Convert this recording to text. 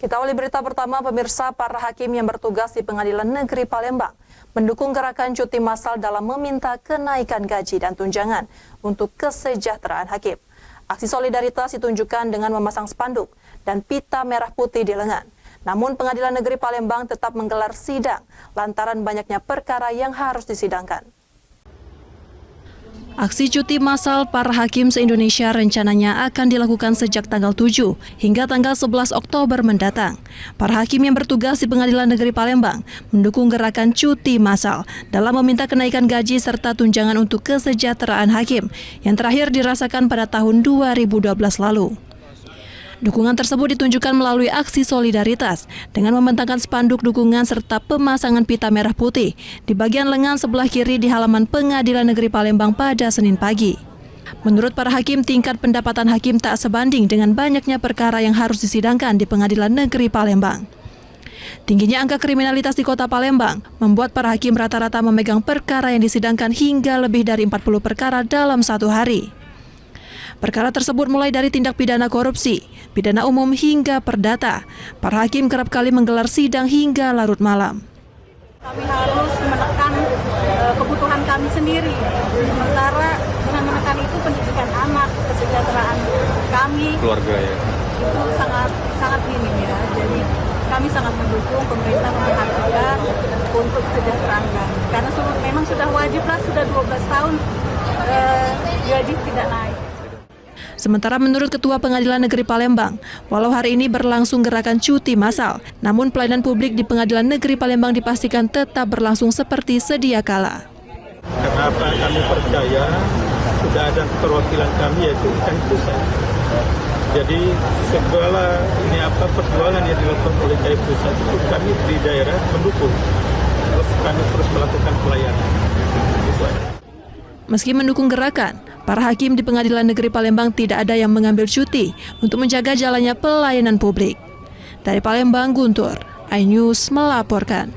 Kita awali berita pertama, pemirsa. Para hakim yang bertugas di Pengadilan Negeri Palembang mendukung gerakan cuti massal dalam meminta kenaikan gaji dan tunjangan untuk kesejahteraan hakim. Aksi solidaritas ditunjukkan dengan memasang spanduk dan pita merah putih di lengan. Namun Pengadilan Negeri Palembang tetap menggelar sidang lantaran banyaknya perkara yang harus disidangkan. Aksi cuti massal para hakim se-Indonesia rencananya akan dilakukan sejak tanggal 7 hingga tanggal 11 Oktober mendatang. Para hakim yang bertugas di Pengadilan Negeri Palembang mendukung gerakan cuti massal dalam meminta kenaikan gaji serta tunjangan untuk kesejahteraan hakim yang terakhir dirasakan pada tahun 2012 lalu. Dukungan tersebut ditunjukkan melalui aksi solidaritas dengan membentangkan spanduk dukungan serta pemasangan pita merah putih di bagian lengan sebelah kiri di halaman Pengadilan Negeri Palembang pada Senin pagi. Menurut para hakim, tingkat pendapatan hakim tak sebanding dengan banyaknya perkara yang harus disidangkan di Pengadilan Negeri Palembang. Tingginya angka kriminalitas di Kota Palembang membuat para hakim rata-rata memegang perkara yang disidangkan hingga lebih dari 40 perkara dalam satu hari. Perkara tersebut mulai dari tindak pidana korupsi, pidana umum hingga perdata. Para hakim kerap kali menggelar sidang hingga larut malam. Kami harus menekan kebutuhan kami sendiri. Sementara dengan menekan itu pendidikan anak, kesejahteraan kami, keluarga ya, itu sangat minim ya. Jadi kami sangat mendukung pemerintah memperhatikan untuk kesejahteraan kami. Karena memang sudah wajib lah, sudah 12 tahun gaji tidak naik. Sementara menurut Ketua Pengadilan Negeri Palembang, walau hari ini berlangsung gerakan cuti massal, namun pelayanan publik di Pengadilan Negeri Palembang dipastikan tetap berlangsung seperti sedia kala. Karena apa kami percaya sudah ada perwakilan kami yaitu IKAI Pusat. Jadi segala perjuangan yang dilakukan oleh IKAI Pusat itu kami di daerah mendukung. Terus kami terus melakukan pelayanan. Meski mendukung gerakan, para hakim di Pengadilan Negeri Palembang tidak ada yang mengambil cuti untuk menjaga jalannya pelayanan publik. Dari Palembang, Guntur, iNews melaporkan.